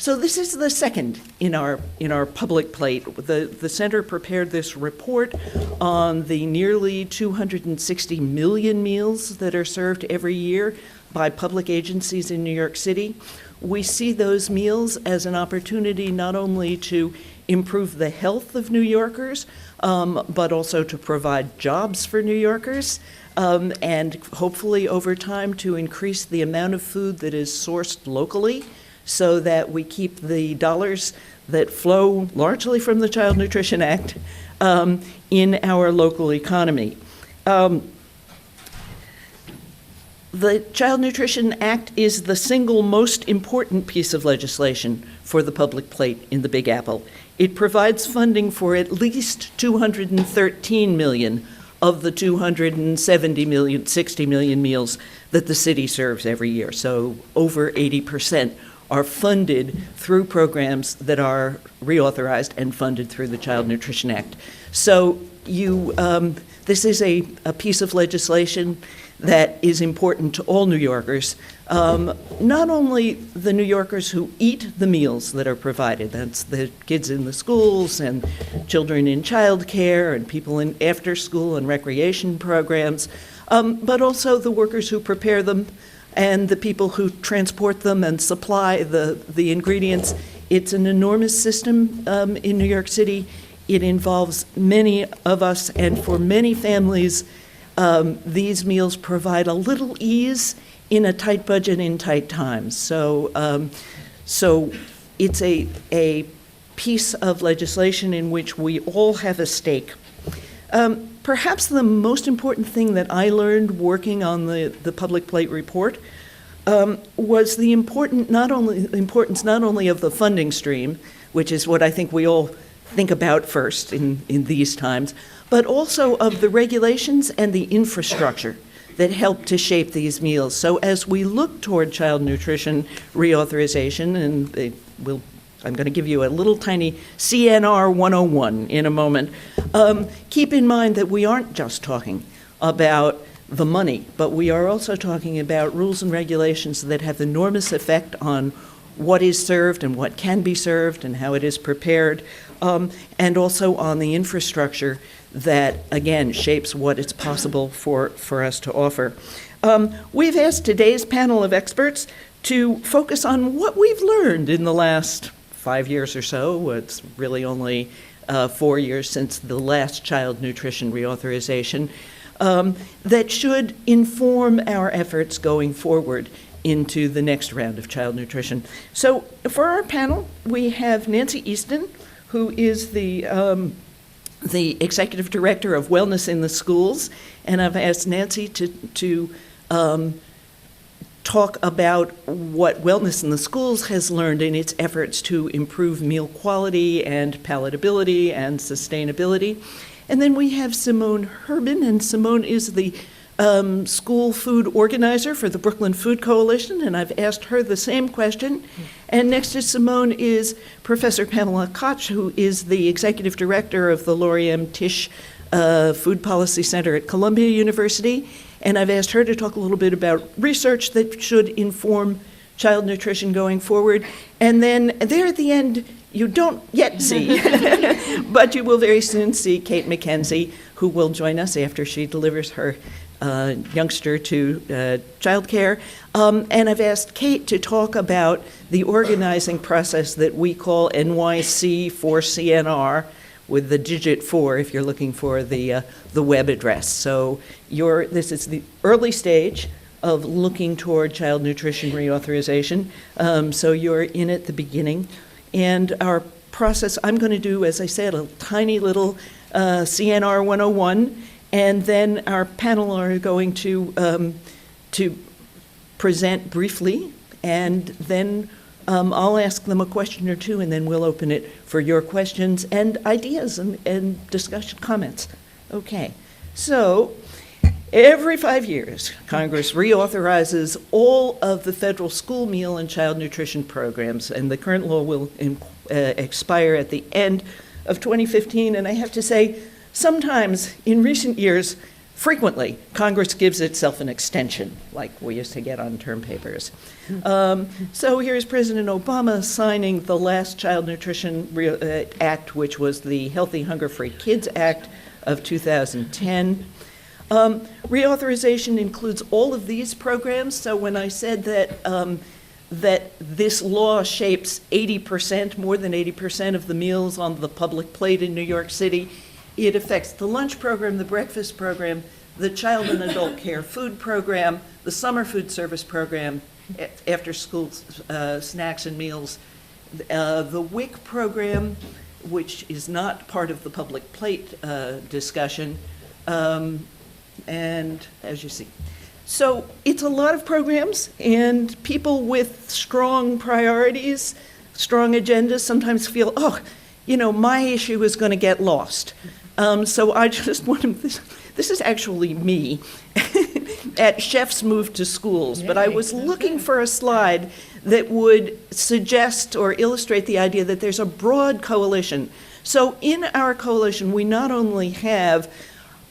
So this is the second in our public plate. The center prepared this report on the nearly 260 million meals that are served every year by public agencies in New York City. We see those meals as an opportunity not only to improve the health of New Yorkers, but also to provide jobs for New Yorkers, and hopefully over time to increase the amount of food that is sourced locally, so that we keep the dollars that flow largely from the Child Nutrition Act in our local economy. The Child Nutrition Act is the single most important piece of legislation for the public plate in the Big Apple. It provides funding for at least 213 million of the 60 million meals that the city serves every year. So over 80% are funded through programs that are reauthorized and funded through the Child Nutrition Act. So this is a piece of legislation that is important to all New Yorkers, not only the New Yorkers who eat the meals that are provided, that's the kids in the schools and children in childcare and people in after school and recreation programs, but also the workers who prepare them and the people who transport them and supply the ingredients. It's an enormous system in New York City. It involves many of us, and for many families, these meals provide a little ease in a tight budget in tight times. So it's a piece of legislation in which we all have a stake. Perhaps the most important thing that I learned working on the Public Plate report was the importance not only of the funding stream, which is what I think we all think about first in these times, but also of the regulations and the infrastructure that help to shape these meals. So as we look toward child nutrition reauthorization, and I'm going to give you a little tiny CNR 101 in a moment, keep in mind that we aren't just talking about the money, but we are also talking about rules and regulations that have enormous effect on what is served and what can be served and how it is prepared, and also on the infrastructure that, again, shapes what it's possible for us to offer. We've asked today's panel of experts to focus on what we've learned in the last 5 years or so. It's really only 4 years since the last child nutrition reauthorization, that should inform our efforts going forward into the next round of child nutrition. So for our panel, we have Nancy Easton, who is the Executive Director of Wellness in the Schools, and I've asked Nancy to talk about what Wellness in the Schools has learned in its efforts to improve meal quality and palatability and sustainability. And then we have Simone Herbin, and Simone is the school food organizer for the Brooklyn Food Coalition, and I've asked her the same question. And next to Simone is Professor Pamela Koch, who is the executive director of the Lori M. Tisch Food Policy Center at Columbia University, and I've asked her to talk a little bit about research that should inform child nutrition going forward. And then there at the end, you don't yet see, but you will very soon see Kate McKenzie, who will join us after she delivers her youngster to childcare. And I've asked Kate to talk about the organizing process that we call NYC 4CNR, with the digit 4 if you're looking for the web address. So this is the early stage of looking toward child nutrition reauthorization. So you're in at the beginning. And our process, I'm going to do, as I said, a tiny little CNR 101, and then our panel are going to present briefly, and then I'll ask them a question or two, and then we'll open it for your questions and ideas and discussion comments. Okay, so every 5 years, Congress reauthorizes all of the federal school meal and child nutrition programs, and the current law will expire at the end of 2015. And I have to say, sometimes in recent years, frequently, Congress gives itself an extension, like we used to get on term papers. So here's President Obama signing the last Child Nutrition Act, which was the Healthy, Hunger-Free Kids Act of 2010. Reauthorization includes all of these programs. So when I said that that this law shapes 80%, more than 80% of the meals on the public plate in New York City, it affects the lunch program, the breakfast program, the child and adult care food program, the summer food service program, after school snacks and meals, the WIC program, which is not part of the public plate discussion, and as you see. So it's a lot of programs, and people with strong priorities, strong agendas sometimes feel, oh, you know, my issue is going to get lost. So I just want to, this is actually me at Chefs Move to Schools, but I was looking for a slide that would suggest or illustrate the idea that there's a broad coalition. So in our coalition, we not only have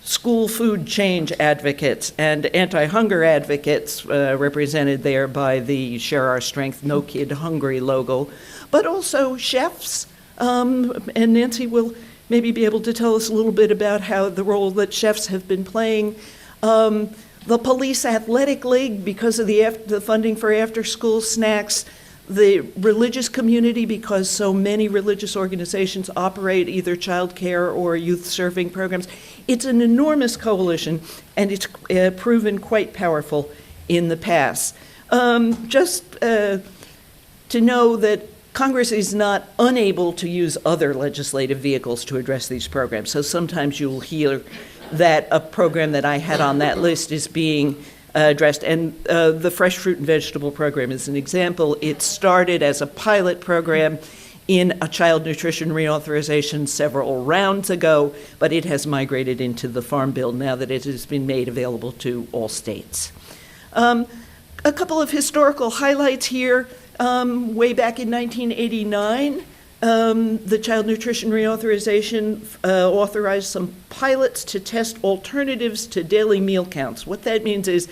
school food change advocates and anti-hunger advocates represented there by the Share Our Strength, No Kid Hungry logo, but also chefs, and Nancy will maybe be able to tell us a little bit about how the role that chefs have been playing. The Police Athletic League, because of the funding for after-school snacks, the religious community, because so many religious organizations operate either child care or youth serving programs. It's an enormous coalition, and it's proven quite powerful in the past. Just to know that Congress is not unable to use other legislative vehicles to address these programs. So sometimes you'll hear that a program that I had on that list is being addressed. And the fresh fruit and vegetable program is an example. It started as a pilot program in a child nutrition reauthorization several rounds ago, but it has migrated into the Farm Bill now that it has been made available to all states. A couple of historical highlights here. Way back in 1989, the Child Nutrition Reauthorization authorized some pilots to test alternatives to daily meal counts. What that means is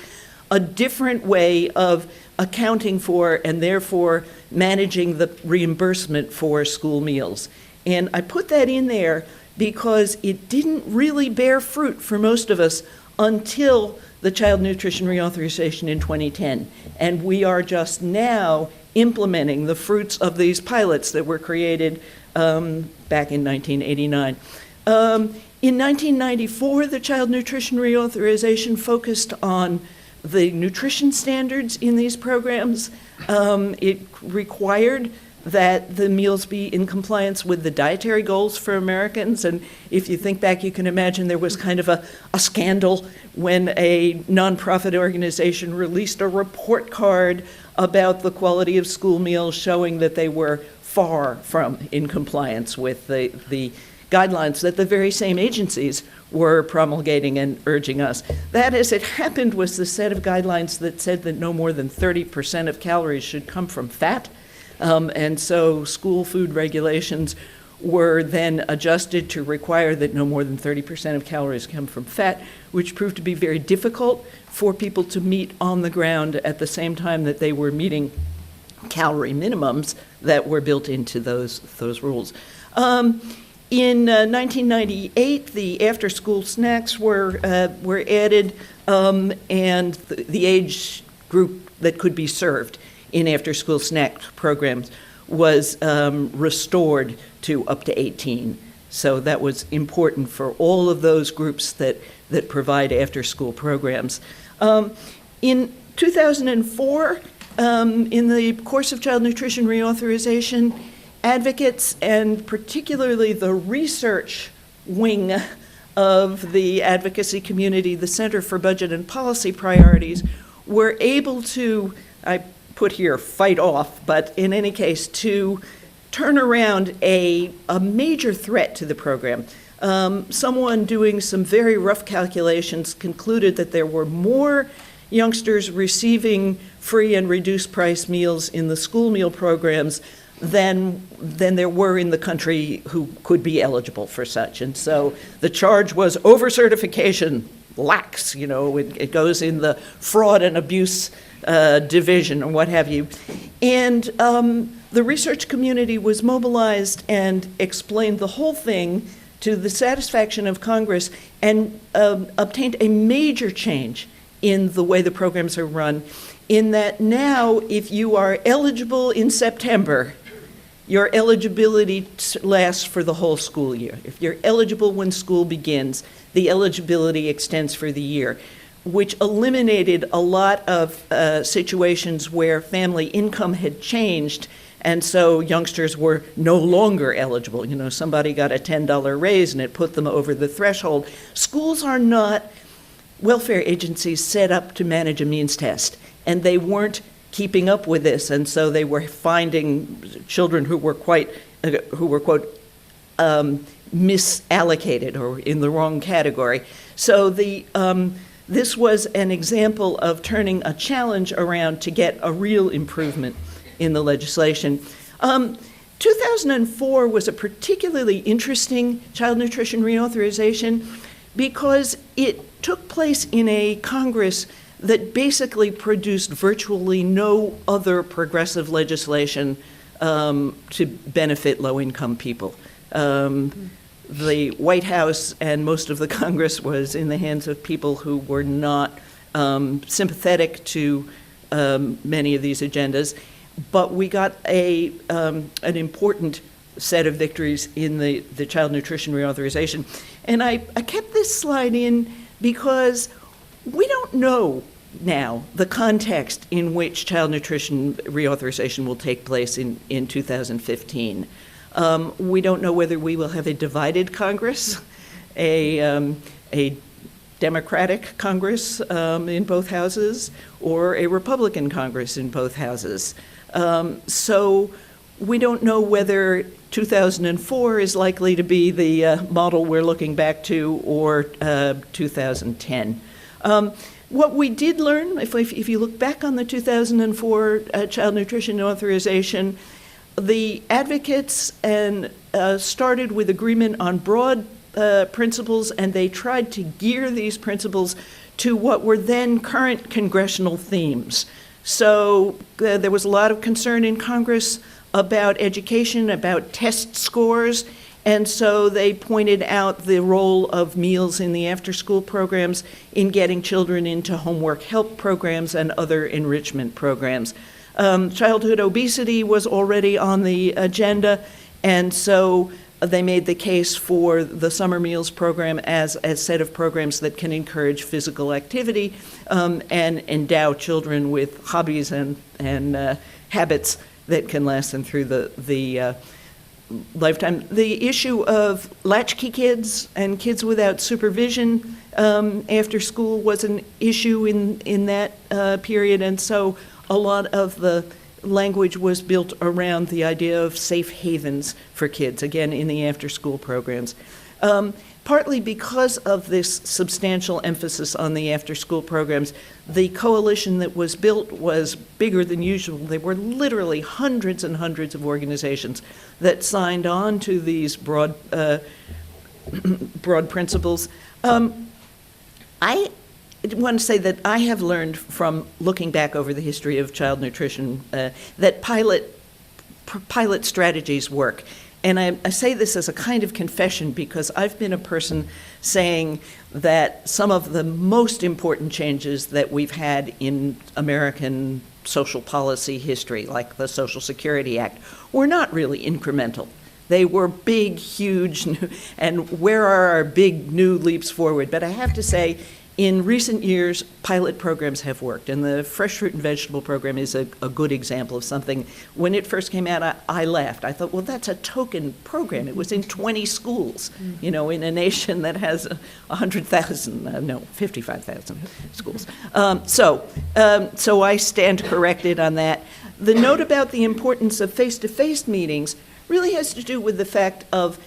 a different way of accounting for and therefore managing the reimbursement for school meals. And I put that in there because it didn't really bear fruit for most of us until the Child Nutrition Reauthorization in 2010. And we are just now implementing the fruits of these pilots that were created back in 1989. In 1994, the Child Nutrition Reauthorization focused on the nutrition standards in these programs. It required that the meals be in compliance with the dietary goals for Americans. And if you think back, you can imagine there was kind of a scandal when a nonprofit organization released a report card about the quality of school meals showing that they were far from in compliance with the guidelines that the very same agencies were promulgating and urging us. That, as it happened, was the set of guidelines that said that no more than 30% of calories should come from fat. And so school food regulations were then adjusted to require that no more than 30% of calories come from fat, which proved to be very difficult for people to meet on the ground at the same time that they were meeting calorie minimums that were built into those rules. In 1998, the after-school snacks were added, and the age group that could be served in after-school snack programs was restored to up to 18. So that was important for all of those groups that provide after-school programs. In 2004, in the course of child nutrition reauthorization, advocates and particularly the research wing of the advocacy community, the Center for Budget and Policy Priorities, were able to, I put here fight off, but in any case, to turn around a major threat to the program. Someone doing some very rough calculations concluded that there were more youngsters receiving free and reduced price meals in the school meal programs than there were in the country who could be eligible for such. And so the charge was over-certification, lax, it goes in the fraud and abuse division or what have you. And the research community was mobilized and explained the whole thing to the satisfaction of Congress, and obtained a major change in the way the programs are run, in that now if you are eligible in September, your eligibility lasts for the whole school year. If you're eligible when school begins, the eligibility extends for the year, which eliminated a lot of situations where family income had changed, and so youngsters were no longer eligible. Somebody got a $10 raise and it put them over the threshold. Schools are not welfare agencies set up to manage a means test, and they weren't keeping up with this, and so they were finding children who were quote, misallocated or in the wrong category. So this was an example of turning a challenge around to get a real improvement in the legislation. 2004 was a particularly interesting child nutrition reauthorization because it took place in a Congress that basically produced virtually no other progressive legislation to benefit low-income people. The White House and most of the Congress was in the hands of people who were not sympathetic to many of these agendas, but we got an important set of victories in the child nutrition reauthorization. And I kept this slide in because we don't know now the context in which child nutrition reauthorization will take place in 2015. We don't know whether we will have a divided Congress, a Democratic Congress in both houses, or a Republican Congress in both houses. So we don't know whether 2004 is likely to be the model we're looking back to, or 2010. What we did learn, if you look back on the 2004 child nutrition authorization, the advocates started with agreement on broad principles, and they tried to gear these principles to what were then current congressional themes. So there was a lot of concern in Congress about education, about test scores, and so they pointed out the role of meals in the after-school programs in getting children into homework help programs and other enrichment programs. Childhood obesity was already on the agenda, and so they made the case for the summer meals program as a set of programs that can encourage physical activity and endow children with hobbies and habits that can last them through the lifetime. The issue of latchkey kids and kids without supervision after school was an issue in that period, and so a lot of the language was built around the idea of safe havens for kids, again, in the after-school programs. Partly because of this substantial emphasis on the after-school programs, the coalition that was built was bigger than usual. There were literally hundreds and hundreds of organizations that signed on to these broad principles. I want to say that I have learned from looking back over the history of child nutrition that pilot strategies work. And I say this as a kind of confession because I've been a person saying that some of the most important changes that we've had in American social policy history, like the Social Security Act, were not really incremental. They were big, huge, and where are our big new leaps forward? But I have to say, in recent years, pilot programs have worked, and the fresh fruit and vegetable program is a good example of something. When it first came out, I laughed. I thought, well, that's a token program. It was in 20 schools, in a nation that has 55,000 schools. So I stand corrected on that. The note about the importance of face-to-face meetings really has to do with the fact of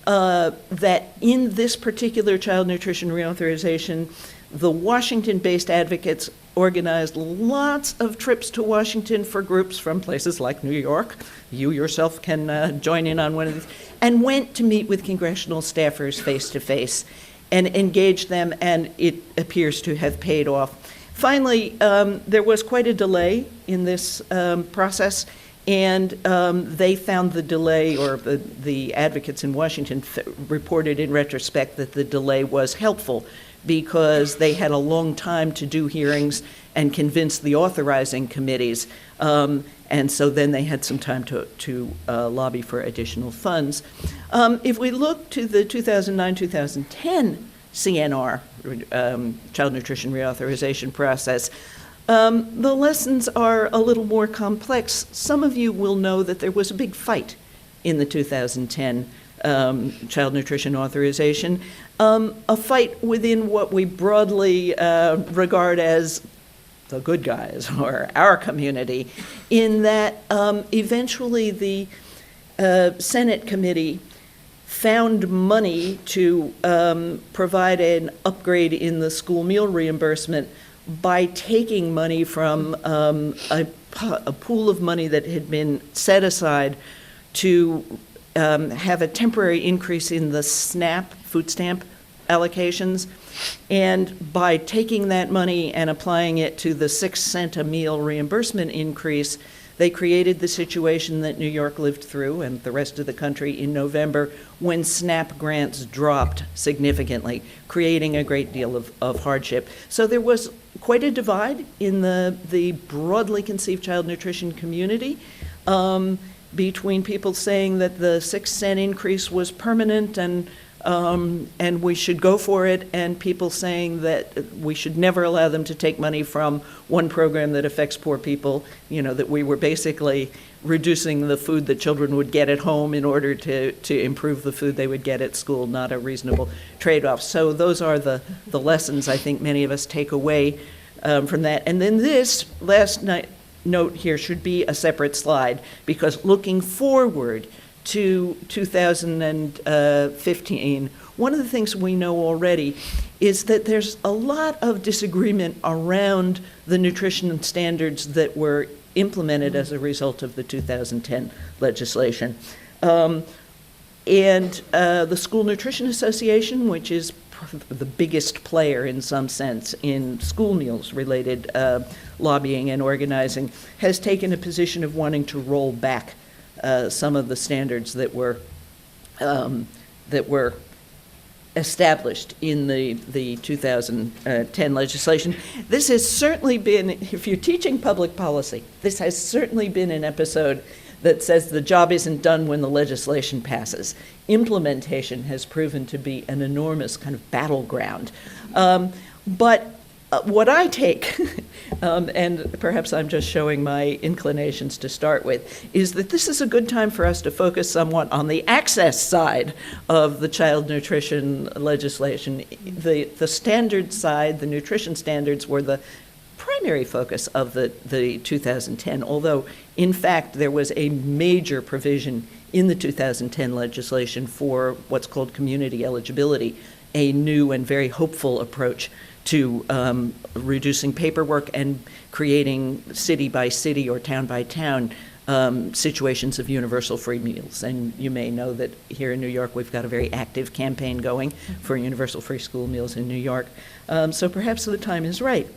that in this particular child nutrition reauthorization, the Washington-based advocates organized lots of trips to Washington for groups from places like New York. You yourself can join in on one of these, and went to meet with congressional staffers face-to-face. and engaged them, and it appears to have paid off. Finally, there was quite a delay in this process, and they found the delay, or the advocates in Washington reported in retrospect that the delay was helpful because they had a long time to do hearings and convince the authorizing committees. And so then they had some time to lobby for additional funds. If we look to the 2009-2010 CNR, Child Nutrition Reauthorization process, the lessons are a little more complex. Some of you will know that there was a big fight in the 2010 Child Nutrition Authorization, a fight within what we broadly regard as the good guys, or our community, in that eventually the Senate committee found money to provide an upgrade in the school meal reimbursement by taking money from a pool of money that had been set aside to have a temporary increase in the SNAP, food stamp allocations. And by taking that money and applying it to the 6 cent a meal reimbursement increase, they created the situation that New York lived through and the rest of the country in November, when SNAP grants dropped significantly, creating a great deal of hardship. So there was quite a divide in the broadly conceived child nutrition community, between people saying that the 6 cent increase was permanent and we should go for it, and people saying that we should never allow them to take money from one program that affects poor people, that we were basically reducing the food that children would get at home in order to improve the food they would get at school, not a reasonable trade-off. So those are the lessons I think many of us take away from that. And then this last note here should be a separate slide, because looking forward to 2015, one of the things we know already is that there's a lot of disagreement around the nutrition standards that were implemented as a result of the 2010 legislation. And the School Nutrition Association, which is the biggest player in some sense in school meals related lobbying and organizing, has taken a position of wanting to roll back some of the standards that were established in the 2010 legislation. This has certainly been, if you're teaching public policy, this has certainly been an episode that says the job isn't done when the legislation passes. Implementation has proven to be an enormous kind of battleground. But what I take, and perhaps I'm just showing my inclinations to start with, is that this is a good time for us to focus somewhat on the access side of the child nutrition legislation. The standard side, the nutrition standards, were the primary focus of the 2010, although in fact there was a major provision in the 2010 legislation for what's called community eligibility, a new and very hopeful approach to reducing paperwork and creating city by city or town by town situations of universal free meals. And you may know that here in New York we've got a very active campaign going for universal free school meals in New York. So perhaps the time is right.